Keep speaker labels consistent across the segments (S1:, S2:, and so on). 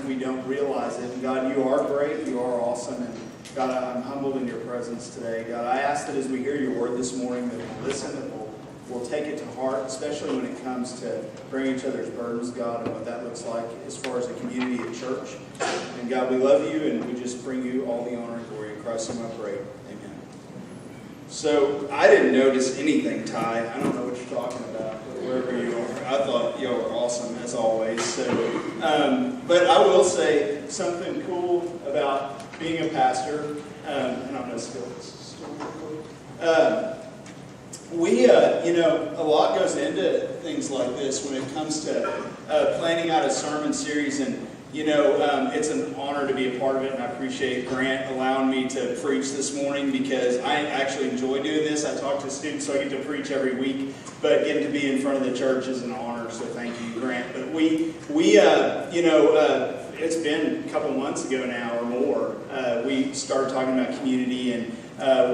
S1: we don't realize it. And God, you are great, you are awesome, and God, I'm humbled in your presence today. God, I ask that as we hear your word this morning, that we'll listen, that we'll take it to heart, especially when it comes to bringing each other's burdens, God, and what that looks like as far as a community at church. And God, we love you, and we just bring you all the honor and glory. In Christ's name I pray. Amen. So, I didn't notice anything, Ty. I don't know what you're talking about, wherever you are. I thought y'all were awesome, as always. So, but I will say something cool about being a pastor, and I'm going to steal this story. A lot goes into things like this when it comes to planning out a sermon series, and it's an honor to be a part of it, and I appreciate Grant allowing me to preach this morning because I actually enjoy doing this. I talk to students, so I get to preach every week, but getting to be in front of the church is an honor, so thank you, Grant. But it's been a couple months ago now or more, we started talking about community, and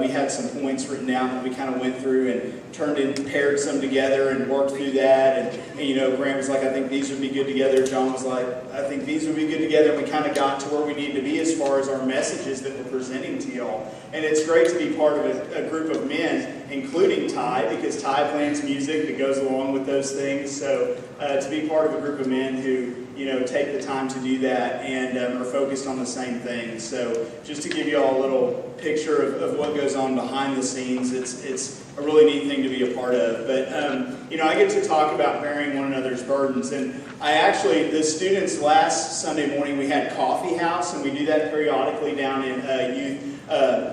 S1: we had some points written down that we kind of went through and paired some together and worked through that. And Grant was like, I think these would be good together. John was like, I think these would be good together. And we kind of got to where we need to be as far as our messages that we're presenting to y'all. And it's great to be part of a group of men, including Ty, because Ty plans music that goes along with those things. So to be part of a group of men who take the time to do that and are focused on the same things. So just to give you all a little picture of what goes on behind the scenes, it's a really neat thing to be a part of. But, I get to talk about bearing one another's burdens. And the students last Sunday morning, we had Coffee House, and we do that periodically down in Youth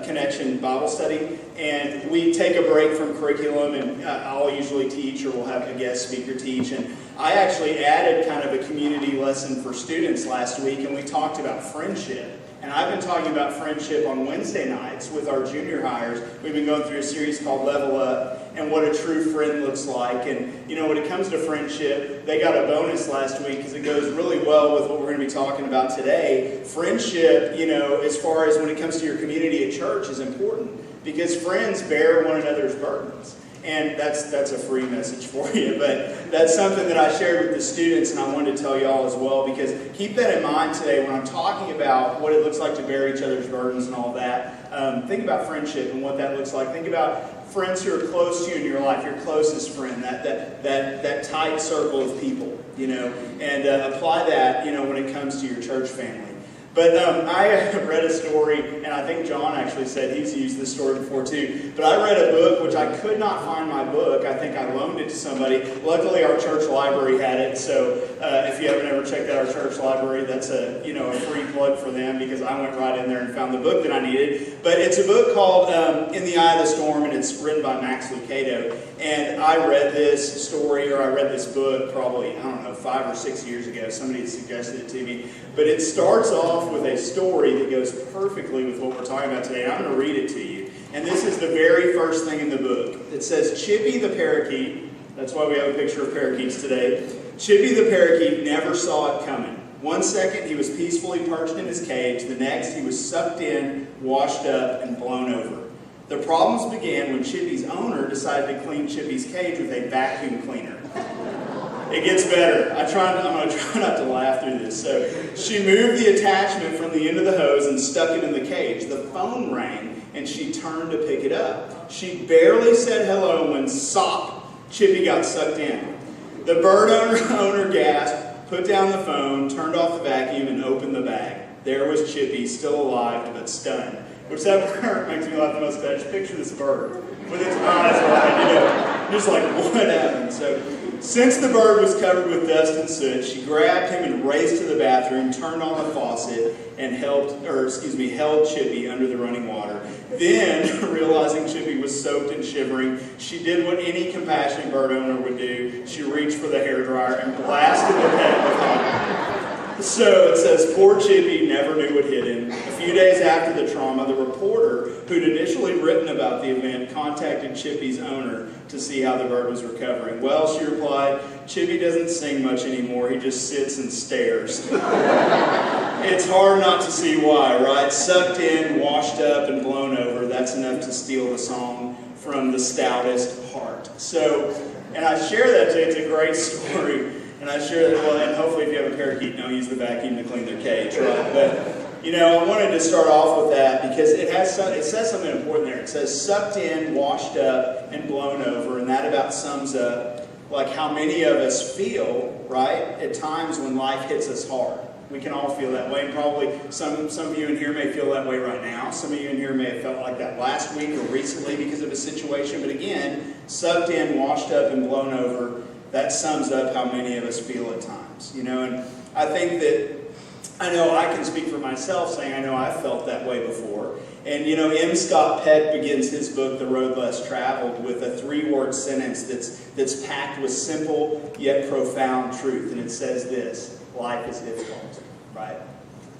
S1: Connection Bible Study. And we take a break from curriculum, and I'll usually teach, or we'll have a guest speaker teach. And I actually added kind of a community lesson for students last week, and we talked about friendship. And I've been talking about friendship on Wednesday nights with our junior hires. We've been going through a series called Level Up and what a true friend looks like. And, when it comes to friendship, they got a bonus last week because it goes really well with what we're going to be talking about today. Friendship, as far as when it comes to your community at church, is important because friends bear one another's burdens. And that's a free message for you, but that's something that I shared with the students, and I wanted to tell y'all as well, because keep that in mind today when I'm talking about what it looks like to bear each other's burdens and all that. Think about friendship and what that looks like. Think about friends who are close to you in your life, your closest friend, that tight circle of people, and apply that, when it comes to your church family. But I read a story, and I think John actually said he's used this story before too, but I read a book, which I could not find my book. I think I loaned it to somebody. Luckily, our church library had it, so if you haven't ever checked out our church library, that's a free plug for them, because I went right in there and found the book that I needed. But it's a book called In the Eye of the Storm, and it's written by Max Lucado. And I read this story, or I read this book probably, 5 or 6 years ago. Somebody had suggested it to me. But it starts off with a story that goes perfectly with what we're talking about today. And I'm going to read it to you. And this is the very first thing in the book. It says, Chippy the parakeet, that's why we have a picture of parakeets today. Chippy the parakeet never saw it coming. 1 second he was peacefully perched in his cage. The next he was sucked in, washed up, and blown over. The problems began when Chippy's owner decided to clean Chippy's cage with a vacuum cleaner. It gets better. I'm going to try not to laugh through this. So she moved the attachment from the end of the hose and stuck it in the cage. The phone rang, and she turned to pick it up. She barely said hello when sop, Chippy got sucked in. The bird owner gasped, put down the phone, turned off the vacuum, and opened the bag. There was Chippy, still alive but stunned. Which that part makes me laugh the most. I just picture this bird with its eyes wide, just like, what happened? So, since the bird was covered with dust and soot, she grabbed him and raced to the bathroom, turned on the faucet, and held Chippy under the running water. Then, realizing Chippy was soaked and shivering, she did what any compassionate bird owner would do. She reached for the hairdryer and blasted the head with hot. So it says, poor Chippy never knew what hit him. A few days after the trauma, the reporter who'd initially written about the event contacted Chippy's owner to see how the bird was recovering. Well, she replied, Chippy doesn't sing much anymore. He just sits and stares. It's hard not to see why, right? Sucked in, washed up, and blown over. That's enough to steal the song from the stoutest heart. So, and I share that today. It's a great story. And I'm sure that, well, and hopefully if you have a parakeet, don't use the vacuum to clean their cage, right? But, I wanted to start off with that because it says something important there. It says sucked in, washed up, and blown over, and that about sums up like how many of us feel, right, at times when life hits us hard. We can all feel that way, and probably some of you in here may feel that way right now. Some of you in here may have felt like that last week or recently because of a situation. But again, sucked in, washed up, and blown over, that sums up how many of us feel at times. And I think that I know I can speak for myself saying I know I've felt that way before. And M. Scott Peck begins his book, The Road Less Traveled, with a 3-word sentence that's packed with simple yet profound truth. And it says this: life is difficult, right?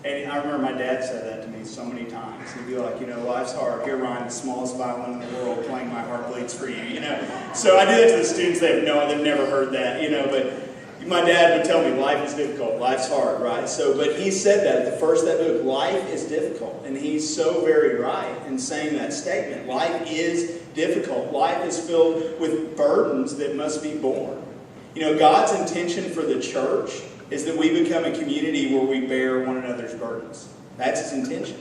S1: And I remember my dad said that to me so many times. He'd be like, life's hard. Here, Ryan, the smallest violin in the world, playing My Heart Bleeds for You, So I do that to the students. They've never heard that, but my dad would tell me life is difficult, life's hard, right? But he said that at the first of that book, life is difficult. And he's so very right in saying that statement. Life is difficult. Life is filled with burdens that must be borne. God's intention for the church is that we become a community where we bear one another's burdens. That's His intention.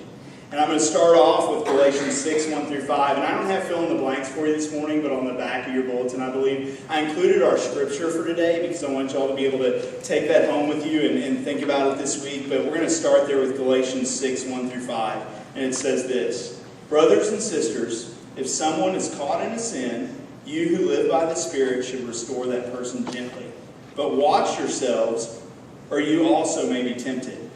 S1: And I'm going to start off with Galatians 6, 1 through 5. And I don't have fill in the blanks for you this morning, but on the back of your bulletin, I believe, I included our scripture for today because I want y'all to be able to take that home with you and think about it this week. But we're going to start there with Galatians 6, 1 through 5. And it says this: Brothers and sisters, if someone is caught in a sin, you who live by the Spirit should restore that person gently. But watch yourselves, or you also may be tempted.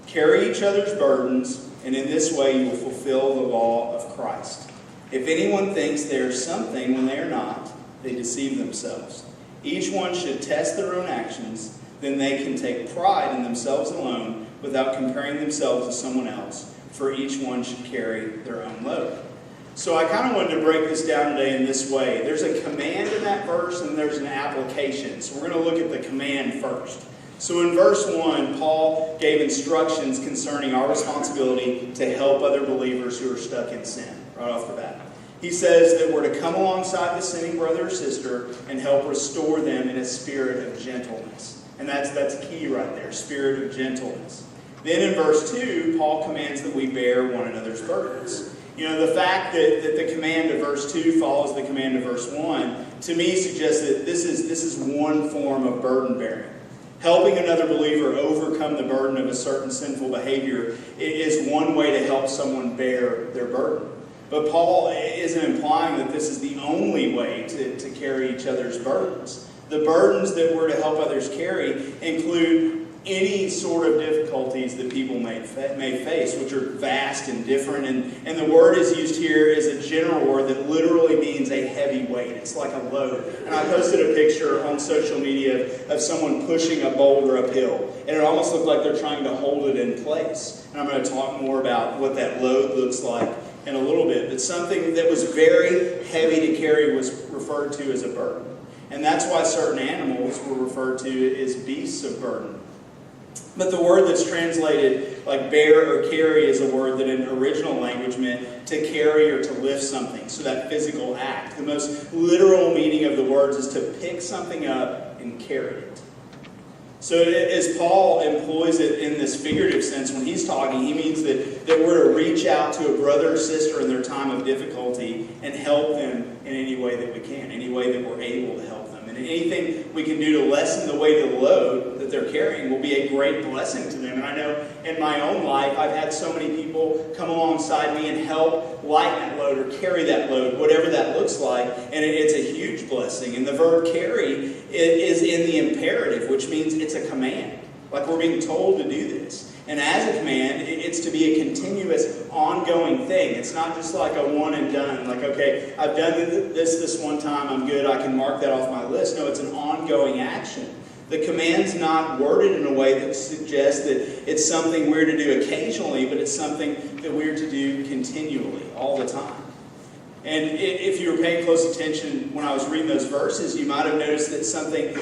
S1: Carry each other's burdens, and in this way you will fulfill the law of Christ. If anyone thinks they are something when they are not, they deceive themselves. Each one should test their own actions, then they can take pride in themselves alone without comparing themselves to someone else, for each one should carry their own load. So I kind of wanted to break this down today in this way. There's a command in that verse and there's an application. So we're going to look at the command first. So in verse 1, Paul gave instructions concerning our responsibility to help other believers who are stuck in sin, right off the bat. He says that we're to come alongside the sinning brother or sister and help restore them in a spirit of gentleness. And that's key right there, spirit of gentleness. Then in verse 2, Paul commands that we bear one another's burdens. The fact that the command of verse 2 follows the command of verse 1, to me suggests that this is one form of burden bearing. Helping another believer overcome the burden of a certain sinful behavior is one way to help someone bear their burden. But Paul isn't implying that this is the only way to carry each other's burdens. The burdens that we're to help others carry include any sort of difficulties that people may face, which are vast and different. And the word is used here as a general word that literally means a heavy weight. It's like a load. And I posted a picture on social media of someone pushing a boulder uphill. And it almost looked like they're trying to hold it in place. And I'm going to talk more about what that load looks like in a little bit. But something that was very heavy to carry was referred to as a burden. And that's why certain animals were referred to as beasts of burden. But the word that's translated like bear or carry is a word that in original language meant to carry or to lift something. So that physical act. The most literal meaning of the words is to pick something up and carry it. So as Paul employs it in this figurative sense, when he's talking, he means that we're to reach out to a brother or sister in their time of difficulty and help them in any way that we can, any way that we're able to help them. And anything we can do to lessen the weight of the load that they're carrying will be a great blessing to them. And I know in my own life, I've had so many people come alongside me and help lighten that load or carry that load, whatever that looks like. And it's a huge blessing. And the verb carry is in the imperative, which means it's a command. Like we're being told to do this. And as a command, it's to be a continuous, ongoing thing. It's not just like a one and done. Like, okay, I've done this one time, I'm good, I can mark that off my list. No, it's an ongoing action. The command's not worded in a way that suggests that it's something we're to do occasionally, but it's something that we're to do continually, all the time. And if you were paying close attention when I was reading those verses, you might have noticed that something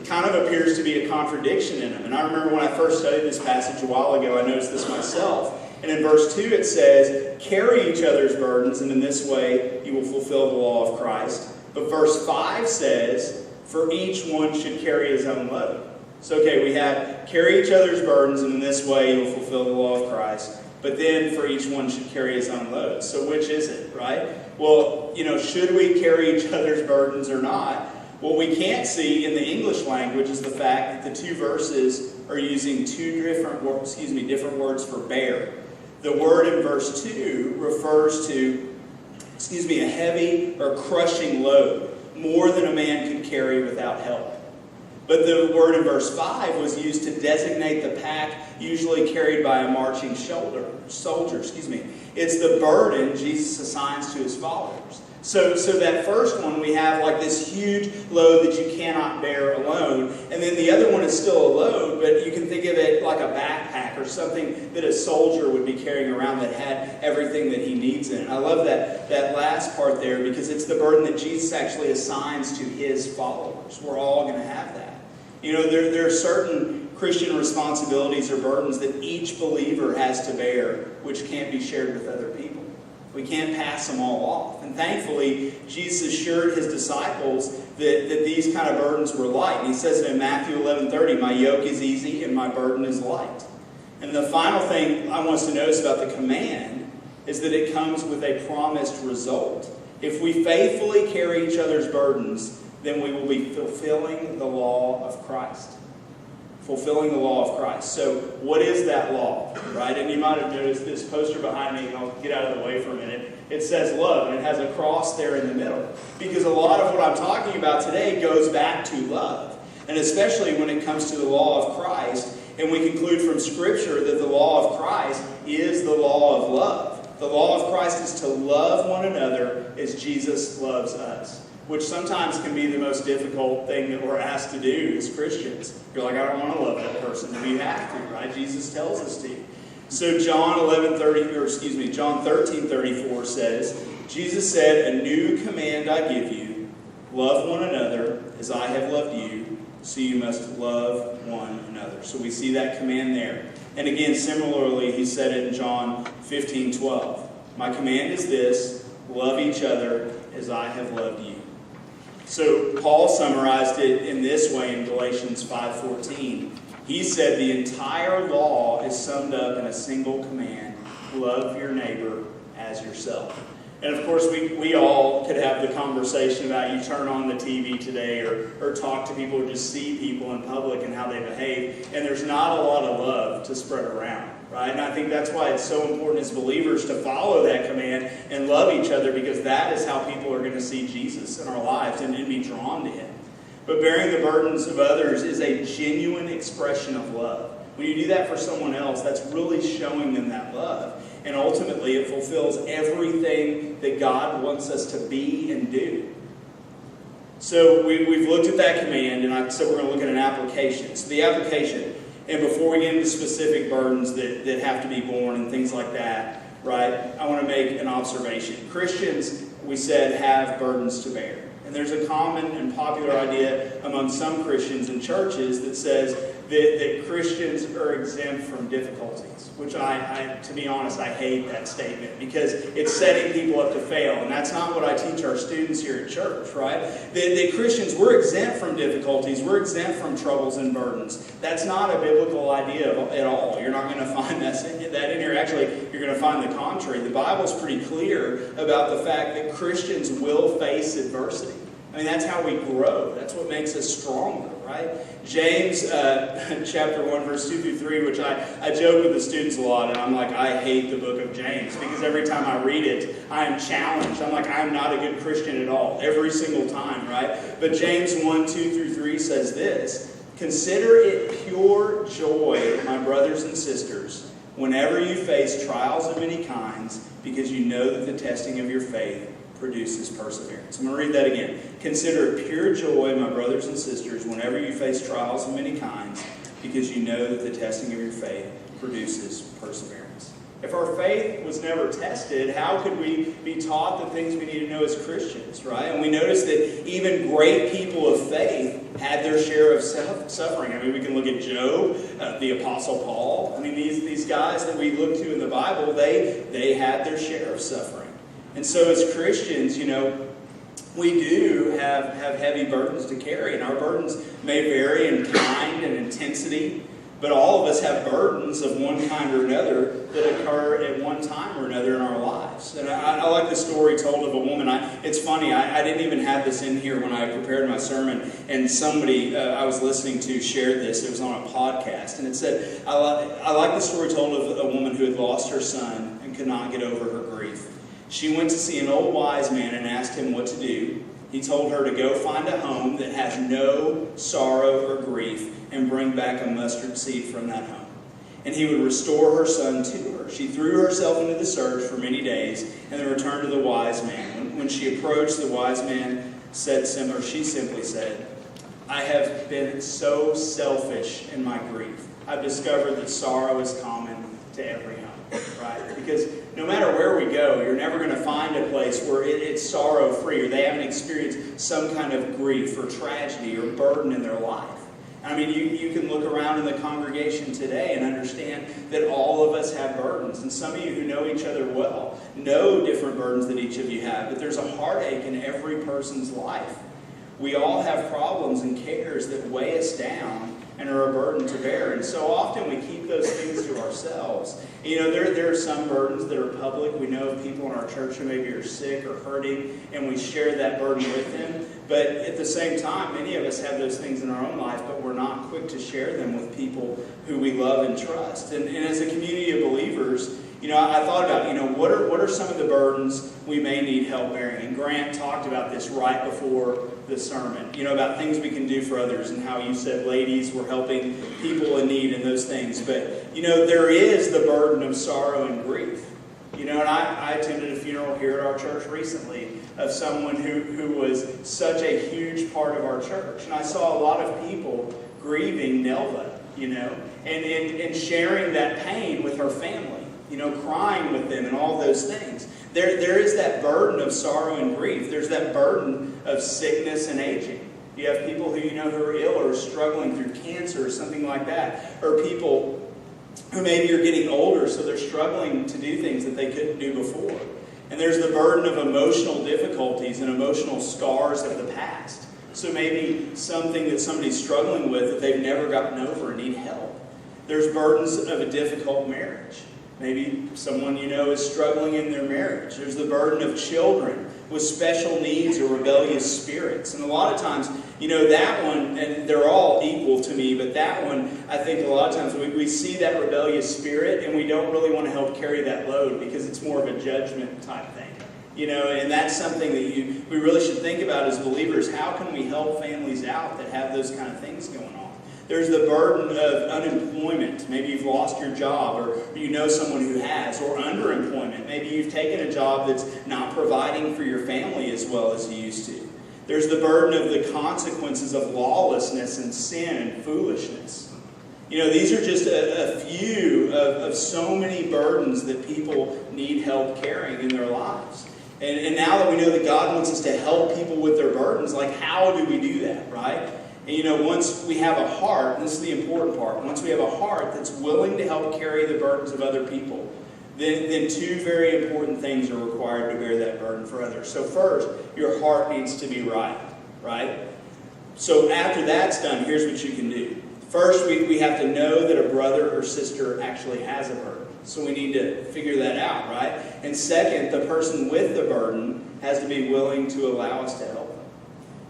S1: kind of appears to be a contradiction in them. And I remember when I first studied this passage a while ago, I noticed this myself. And in verse 2 it says, carry each other's burdens, and in this way you will fulfill the law of Christ. But verse 5 says, for each one should carry his own load. So, okay, we have carry each other's burdens, and in this way you'll fulfill the law of Christ. But then for each one should carry his own load. So which is it, right? Well, should we carry each other's burdens or not? What we can't see in the English language is the fact that the two verses are using different words for bear. The word in verse 2 refers to, a heavy or crushing load, more than a man could carry without help. But the word in verse 5 was used to designate the pack usually carried by a marching soldier. It's the burden Jesus assigns to his followers. So that first one, we have like this huge load that you cannot bear alone. And then the other one is still a load, but you can think of it like a backpack or something that a soldier would be carrying around that had everything that he needs in it. I love that last part there because it's the burden that Jesus actually assigns to his followers. We're all going to have that. There are certain Christian responsibilities or burdens that each believer has to bear, which can't be shared with other people. We can't pass them all off. And thankfully, Jesus assured his disciples that these kind of burdens were light. And he says it in Matthew 11:30, my yoke is easy and my burden is light. And the final thing I want us to notice about the command is that it comes with a promised result. If we faithfully carry each other's burdens, then we will be fulfilling the law of Christ. Fulfilling the law of Christ. So what is that law? Right? And you might have noticed this poster behind me, and I'll get out of the way for a minute. It says love, and it has a cross there in the middle. Because a lot of what I'm talking about today goes back to love. And especially when it comes to the law of Christ, and we conclude from Scripture that the law of Christ is the law of love. The law of Christ is to love one another as Jesus loves us. Which sometimes can be the most difficult thing that we're asked to do as Christians. You're like, I don't want to love that person. And we have to, right? Jesus tells us to. So John 13:34 says, Jesus said, a new command I give you, love one another as I have loved you, so you must love one another. So we see that command there. And again, similarly, he said it in John 15:12. My command is this, love each other as I have loved you. So Paul summarized it in this way in Galatians 5:14. He said the entire law is summed up in a single command, love your neighbor as yourself. And of course, we all could have the conversation about you turn on the TV today or talk to people or just see people in public and how they behave, and there's not a lot of love to spread around. Right? And I think that's why it's so important as believers to follow that command and love each other, because that is how people are going to see Jesus in our lives and be drawn to him. But bearing the burdens of others is a genuine expression of love. When you do that for someone else, that's really showing them that love. And ultimately, it fulfills everything that God wants us to be and do. So we've looked at that command, and so we're going to look at an application. So the application. And before we get into specific burdens that have to be borne and things like that, right, I want to make an observation. Christians, we said, have burdens to bear. And there's a common and popular idea among some Christians and churches that says that Christians are exempt from difficulties, which to be honest, I hate that statement because it's setting people up to fail. And that's not what I teach our students here at church, right? That Christians, we're exempt from difficulties. We're exempt from troubles and burdens. That's not a biblical idea at all. You're not going to find that in here. Actually, you're going to find the contrary. The Bible's pretty clear about the fact that Christians will face adversity. I mean, that's how we grow. That's what makes us stronger, right? James chapter 1, verse 2 through 3, which I joke with the students a lot, and I'm like, I hate the book of James, because every time I read it, I am challenged. I'm like, I'm not a good Christian at all, every single time, right? But James 1, 2 through 3 says this, consider it pure joy, my brothers and sisters, whenever you face trials of many kinds, because you know that the testing of your faith produces perseverance. I'm going to read that again. Consider it pure joy, my brothers and sisters, whenever you face trials of many kinds, because you know that the testing of your faith produces perseverance. If our faith was never tested, how could we be taught the things we need to know as Christians, right? And we notice that even great people of faith had their share of suffering. I mean, we can look at Job, the Apostle Paul. I mean, these guys that we look to in the Bible, they had their share of suffering. And so as Christians, we do have heavy burdens to carry, and our burdens may vary in kind and intensity, but all of us have burdens of one kind or another that occur at one time or another in our lives. And I like the story told of a woman. It's funny, I didn't even have this in here when I prepared my sermon, and somebody I was listening to shared this. It was on a podcast, and it said, I like the story told of a woman who had lost her son and could not get over her grief. She went to see an old wise man and asked him what to do. He told her to go find a home that has no sorrow or grief and bring back a mustard seed from that home. And he would restore her son to her. She threw herself into the search for many days and then returned to the wise man. When she approached, the wise man she simply said, I have been so selfish in my grief. I've discovered that sorrow is common to every home, right? Because no matter where we go, you're never going to find a place where it's sorrow-free or they haven't experienced some kind of grief or tragedy or burden in their life. I mean, you can look around in the congregation today and understand that all of us have burdens. And some of you who know each other well know different burdens that each of you have. But there's a heartache in every person's life. We all have problems and cares that weigh us down and are a burden to bear. And so often we keep those things to ourselves. You know, there are some burdens that are public. We know of people in our church who maybe are sick or hurting, and we share that burden with them. But at the same time, many of us have those things in our own life, but we're not quick to share them with people who we love and trust. And as a community of believers, you know, I thought about, what are some of the burdens we may need help bearing? And Grant talked about this right before the sermon, about things we can do for others and how you said, ladies, we're helping people in need and those things. But, there is the burden of sorrow and grief. And I attended a funeral here at our church recently of someone who was such a huge part of our church. And I saw a lot of people grieving Nelva, and sharing that pain with her family. Crying with them and all those things. There is that burden of sorrow and grief. There's that burden of sickness and aging. You have people who who are ill or struggling through cancer or something like that. Or people who maybe are getting older, so they're struggling to do things that they couldn't do before. And there's the burden of emotional difficulties and emotional scars of the past. So maybe something that somebody's struggling with that they've never gotten over and need help. There's burdens of a difficult marriage. Maybe someone is struggling in their marriage. There's the burden of children with special needs or rebellious spirits. And a lot of times, that one, and they're all equal to me, but that one, I think a lot of times we see that rebellious spirit and we don't really want to help carry that load because it's more of a judgment type thing. And that's something that we really should think about as believers. How can we help families out that have those kind of things going on? There's the burden of unemployment. Maybe you've lost your job, or someone who has, or underemployment. Maybe you've taken a job that's not providing for your family as well as you used to. There's the burden of the consequences of lawlessness and sin and foolishness. These are just a few of so many burdens that people need help carrying in their lives. And now that we know that God wants us to help people with their burdens, how do we do that, right? And once we have a heart, and this is the important part, once we have a heart that's willing to help carry the burdens of other people, then two very important things are required to bear that burden for others. So first, your heart needs to be right? So after that's done, here's what you can do. First, we have to know that a brother or sister actually has a burden. So we need to figure that out, right? And second, the person with the burden has to be willing to allow us to help them.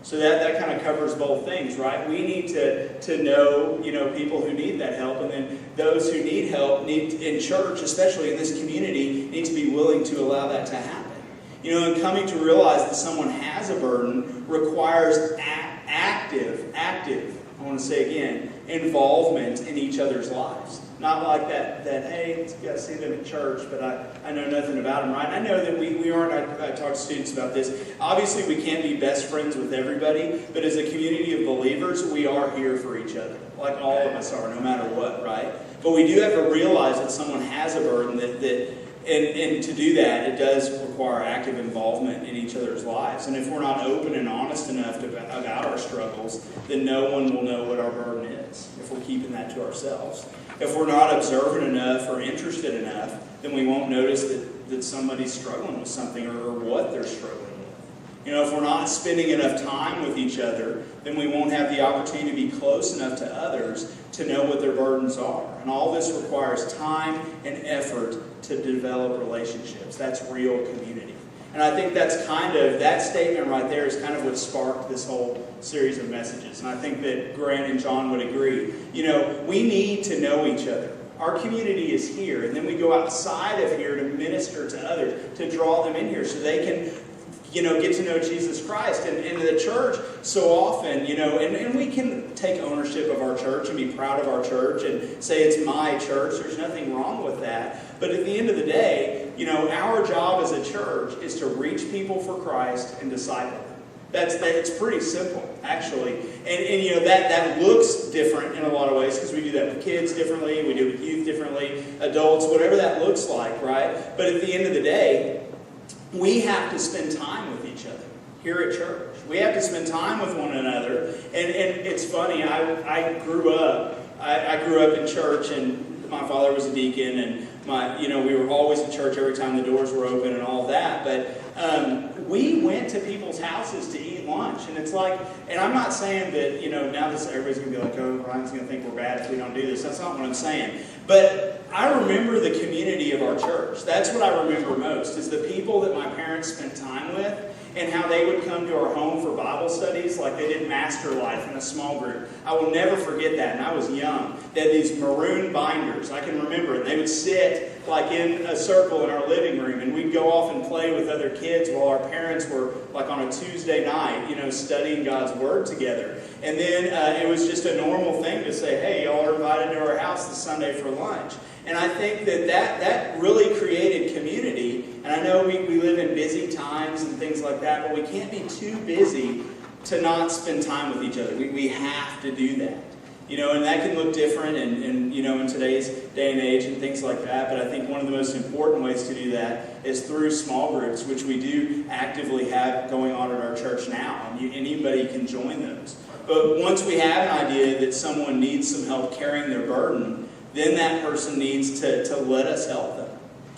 S1: So that kind of covers both things, right? We need to know, people who need that help, and then those who need help in church, especially in this community, need to be willing to allow that to happen. And coming to realize that someone has a burden requires active, I want to say again, involvement in each other's lives. Not like that hey, you got to see them at church, but I know nothing about them, right? I know that we aren't, I talk to students about this. Obviously, we can't be best friends with everybody, but as a community of believers, we are here for each other, like all of us are, no matter what, right? But we do have to realize that someone has a burden and to do that, it does require active involvement in each other's lives. And if we're not open and honest enough about our struggles, then no one will know what our burden is if we're keeping that to ourselves. If we're not observant enough or interested enough, then we won't notice that somebody's struggling with something or what they're struggling with. You know, if we're not spending enough time with each other, then we won't have the opportunity to be close enough to others to know what their burdens are. And all this requires time and effort to develop relationships. That's real community. And I think that's that statement right there is kind of what sparked this whole series of messages. And I think that Grant and John would agree. You know, we need to know each other. Our community is here, and then we go outside of here to minister to others, to draw them in here so they can, you know, get to know Jesus Christ. And the church, so often, you know, and we can take ownership of our church and be proud of our church and say it's my church. There's nothing wrong with that. But at the end of the day, you know, our job as a church is to reach people for Christ and disciple them. It's pretty simple, actually. And you know, that looks different in a lot of ways because we do that with kids differently, we do it with youth differently, adults, whatever that looks like, right? But at the end of the day, we have to spend time with each other here at church. We have to spend time with one another. And it's funny, I grew up in church, and my father was a deacon, and we were always at church every time the doors were open and all that. But we went to people's houses to eat lunch, and it's like, and I'm not saying that, you know, now this everybody's going to be like, oh, Ryan's going to think we're bad if we don't do this. That's not what I'm saying. But I remember the community of our church. That's what I remember most, is the people that my parents spent time with and how they would come to our home for Bible studies like they did Master Life in a small group. I will never forget that, and I was young. They had these maroon binders, I can remember, and they would sit like in a circle in our living room, and we'd go off and play with other kids while our parents were like on a Tuesday night, you know, studying God's Word together. And then it was just a normal thing to say, hey, y'all are invited to our house this Sunday for lunch. And I think that really created community. And I know we live in busy times and things like that, but we can't be too busy to not spend time with each other. We have to do that. You know, and that can look different and you know, in today's day and age and things like that. But I think one of the most important ways to do that is through small groups, which we do actively have going on at our church now. And anybody can join those. But once we have an idea that someone needs some help carrying their burden, then that person needs to let us help them.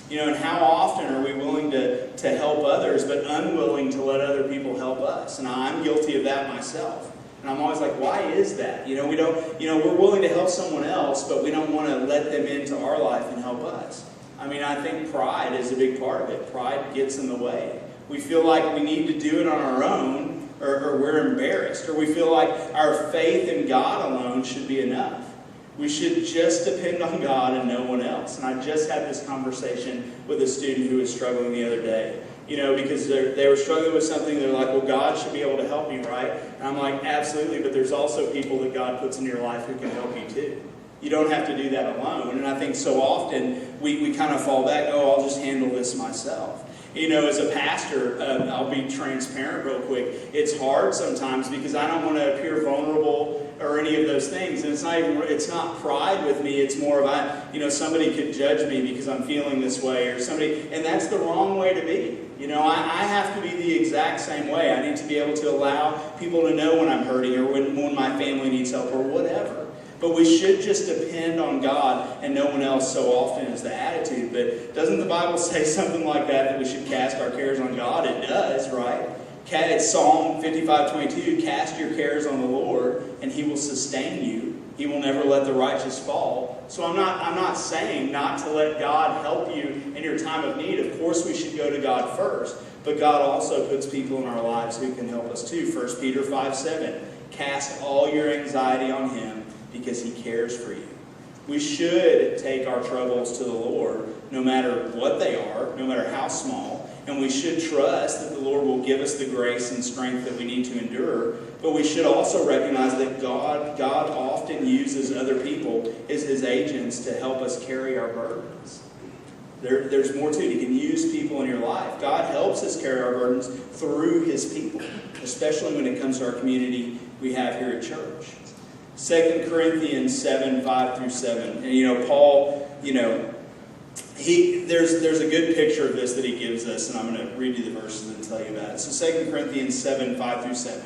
S1: You know, and how often are we willing to help others, but unwilling to let other people help us? And I'm guilty of that myself. And I'm always like, why is that? You know, we're willing to help someone else, but we don't want to let them into our life and help us. I mean, I think pride is a big part of it. Pride gets in the way. We feel like we need to do it on our own, or we're embarrassed, or we feel like our faith in God alone should be enough. We should just depend on God and no one else. And I just had this conversation with a student who was struggling the other day. You know, because they were struggling with something, they're like, well, God should be able to help me, right? And I'm like, absolutely, but there's also people that God puts in your life who can help you too. You don't have to do that alone. And I think so often we kind of fall back, oh, I'll just handle this myself. You know, as a pastor, I'll be transparent real quick. It's hard sometimes because I don't want to appear vulnerable or any of those things. And it's not pride with me. It's more of somebody could judge me because I'm feeling this way, or somebody, and that's the wrong way to be. You know, I have to be the exact same way. I need to be able to allow people to know when I'm hurting or when my family needs help or whatever. But we should just depend on God and no one else so often is the attitude. But doesn't the Bible say something like that we should cast our cares on God? It does, right? It's Psalm 55:22, cast your cares on the Lord and He will sustain you. He will never let the righteous fall. So I'm not saying not to let God help you in your time of need. Of course we should go to God first. But God also puts people in our lives who can help us too. 1 Peter 5:7, cast all your anxiety on Him because He cares for you. We should take our troubles to the Lord, no matter what they are, no matter how small. And we should trust that the Lord will give us the grace and strength that we need to endure. But we should also recognize that God often uses other people as His agents to help us carry our burdens. There's more to it. He can use people in your life. God helps us carry our burdens through His people, especially when it comes to our community we have here at church. 2 Corinthians 7:5-7. And Paul, there's a good picture of this that he gives us, and I'm going to read you the verses and tell you about it. So 2 Corinthians 7:5-7.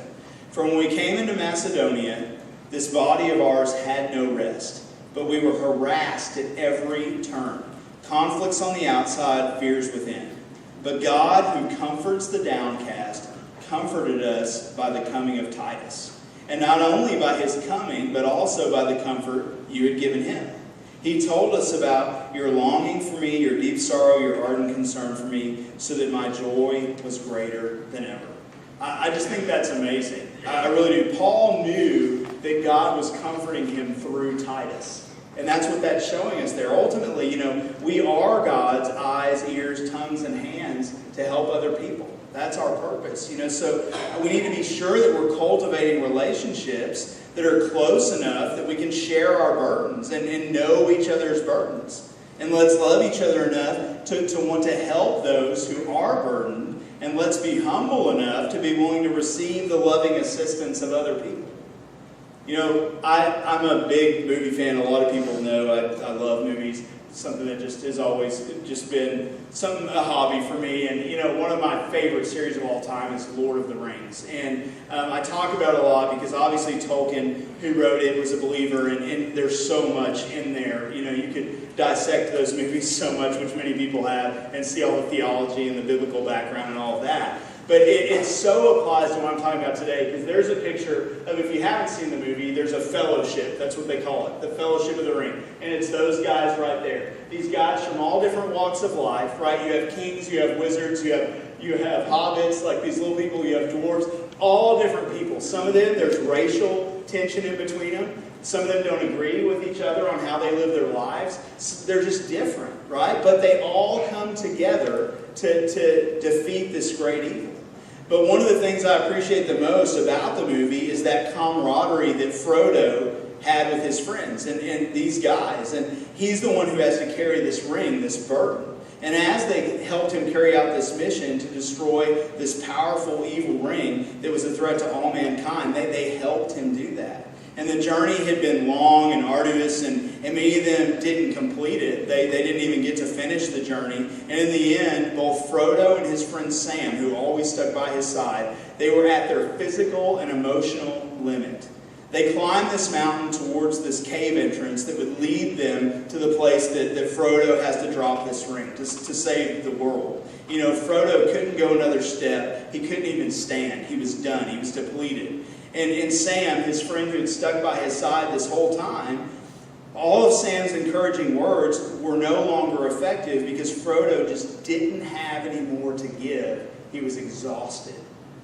S1: For when we came into Macedonia, this body of ours had no rest, but we were harassed at every turn. Conflicts on the outside, fears within. But God, who comforts the downcast, comforted us by the coming of Titus. And not only by his coming, but also by the comfort you had given him. He told us about your longing for me, your deep sorrow, your ardent concern for me, so that my joy was greater than ever. I just think that's amazing. I really do. Paul knew that God was comforting him through Titus. And that's what that's showing us there. Ultimately, we are God's eyes, ears, tongues, and hands to help other people. That's our purpose. So we need to be sure that we're cultivating relationships that are close enough that we can share our burdens and know each other's burdens. And let's love each other enough to want to help those who are burdened. And let's be humble enough to be willing to receive the loving assistance of other people. I'm a big movie fan. A lot of people know I love movies. Something that just has always just been a hobby for me. And, one of my favorite series of all time is Lord of the Rings. And I talk about it a lot because obviously Tolkien, who wrote it, was a believer, and there's so much in there. You could dissect those movies so much, which many people have, and see all the theology and the biblical background and all of that. But it so applies to what I'm talking about today, because there's a picture of, if you haven't seen the movie, there's a fellowship. That's what they call it, the Fellowship of the Ring. And it's those guys right there. These guys from all different walks of life, right? You have kings, you have wizards, you have hobbits, like these little people, you have dwarves, all different people. Some of them, there's racial tension in between them. Some of them don't agree with each other on how they live their lives. They're just different, right? But they all come together to defeat this great evil. But one of the things I appreciate the most about the movie is that camaraderie that Frodo had with his friends and these guys. And he's the one who has to carry this ring, this burden. And as they helped him carry out this mission to destroy this powerful evil ring that was a threat to all mankind, they helped him do that. And the journey had been long and arduous, and many of them didn't complete it. They didn't even get to finish the journey. And in the end, both Frodo and his friend Sam, who always stuck by his side, they were at their physical and emotional limit. They climbed this mountain towards this cave entrance that would lead them to the place that Frodo has to drop this ring to save the world. Frodo couldn't go another step. He couldn't even stand. He was done. He was depleted. And Sam, his friend who had stuck by his side this whole time, all of Sam's encouraging words were no longer effective because Frodo just didn't have any more to give. He was exhausted,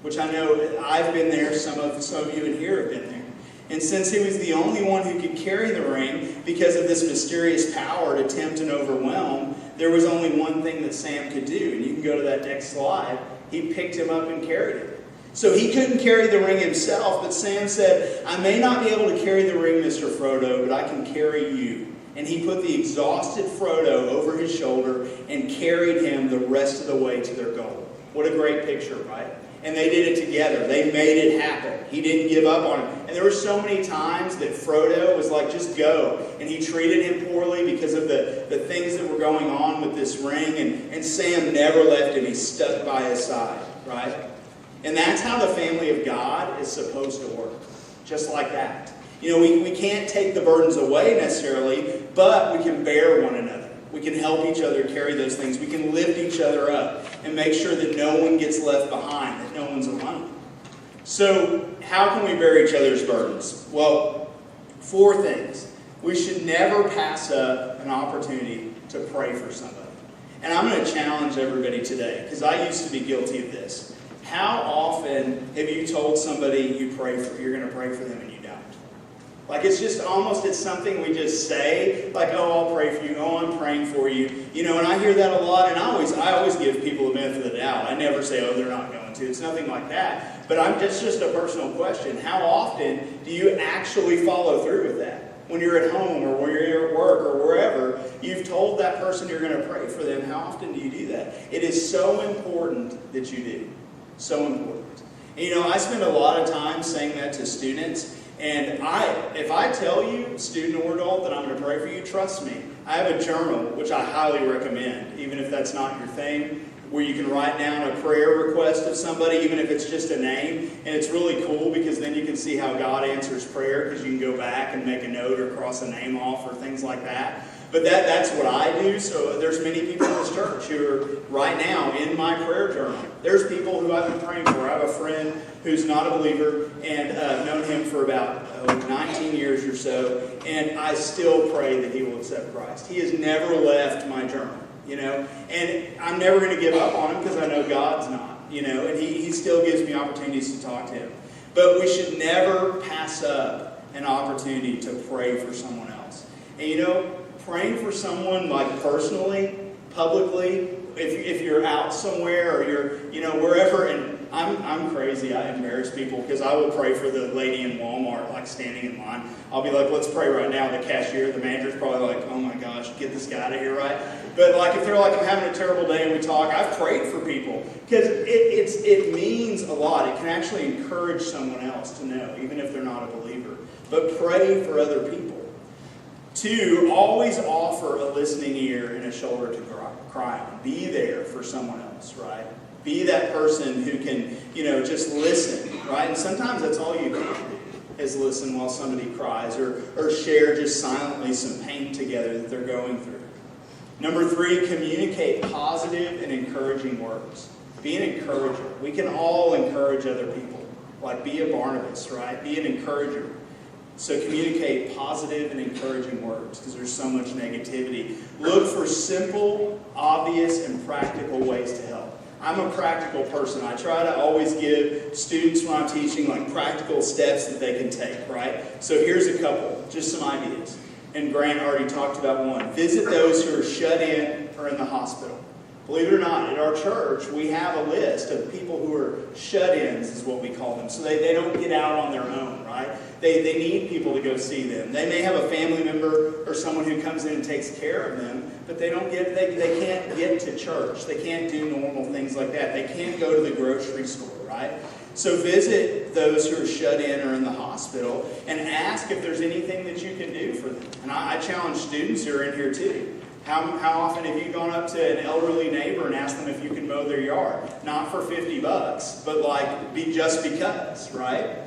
S1: which I know I've been there. Some of you in here have been there. And since he was the only one who could carry the ring because of this mysterious power to tempt and overwhelm, there was only one thing that Sam could do. And you can go to that next slide. He picked him up and carried him. So he couldn't carry the ring himself, but Sam said, I may not be able to carry the ring, Mr. Frodo, but I can carry you. And he put the exhausted Frodo over his shoulder and carried him the rest of the way to their goal. What a great picture, right? And they did it together. They made it happen. He didn't give up on him. And there were so many times that Frodo was like, just go. And he treated him poorly because of the things that were going on with this ring. And Sam never left him. He stuck by his side, right? And that's how the family of God is supposed to work. Just like that. We can't take the burdens away necessarily, but we can bear one another. We can help each other carry those things. We can lift each other up and make sure that no one gets left behind, that no one's alone. So, how can we bear each other's burdens? Well, 4 things. We should never pass up an opportunity to pray for somebody. And I'm going to challenge everybody today, because I used to be guilty of this. How often have you told somebody you're going to pray for them and you don't? Like it's something we just say, like, oh, I'll pray for you, oh, I'm praying for you. And I hear that a lot, and I always give people the benefit of the doubt. I never say, oh, they're not going to. It's nothing like that. But it's just a personal question. How often do you actually follow through with that? When you're at home or when you're at work or wherever, you've told that person you're going to pray for them. How often do you do that? It is so important that you do. So important. And, I spend a lot of time saying that to students. And if I tell you, student or adult, that I'm going to pray for you, trust me. I have a journal, which I highly recommend, even if that's not your thing, where you can write down a prayer request of somebody, even if it's just a name. And it's really cool because then you can see how God answers prayer, because you can go back and make a note or cross a name off or things like that. But that's what I do. So there's many people in this church who are right now in my prayer journal. There's people who I've been praying for. I have a friend who's not a believer, and known him for about 19 years or so, and I still pray that he will accept Christ. He has never left my journal, and I'm never going to give up on him because I know God's not, and he still gives me opportunities to talk to him. But we should never pass up an opportunity to pray for someone else. And praying for someone, like personally, publicly, if you're out somewhere or you're, wherever, and I'm crazy. I embarrass people because I will pray for the lady in Walmart, like standing in line. I'll be like, let's pray right now. The cashier, the manager's probably like, oh my gosh, get this guy out of here, right? But like if they're like, I'm having a terrible day and we talk, I've prayed for people because it means a lot. It can actually encourage someone else to know, even if they're not a believer. But pray for other people. 2, always offer a listening ear and a shoulder to cry on. Be there for someone else, right? Be that person who can, just listen, right? And sometimes that's all you can do is listen while somebody cries or share just silently some pain together that they're going through. Number 3, communicate positive and encouraging words. Be an encourager. We can all encourage other people. Like be a Barnabas, right? Be an encourager. So communicate positive and encouraging words because there's so much negativity. Look for simple, obvious, and practical ways to help. I'm a practical person. I try to always give students when I'm teaching like practical steps that they can take, right? So here's a couple, just some ideas. And Grant already talked about one. Visit those who are shut in or in the hospital. Believe it or not, at our church, we have a list of people who are shut-ins, is what we call them. So they don't get out on their own, right? They need people to go see them. They may have a family member or someone who comes in and takes care of them, but they can't get to church. They can't do normal things like that. They can't go to the grocery store, right? So visit those who are shut in or in the hospital and ask if there's anything that you can do for them. And I challenge students who are in here too. How often have you gone up to an elderly neighbor and asked them if you can mow their yard? Not for $50, but just because, right?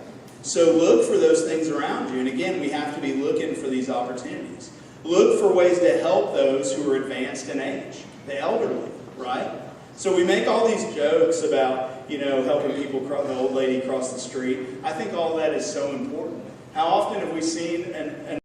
S1: So look for those things around you. And again, we have to be looking for these opportunities. Look for ways to help those who are advanced in age, the elderly, right? So we make all these jokes about, helping people, the old lady cross the street. I think all that is so important. How often have we seen an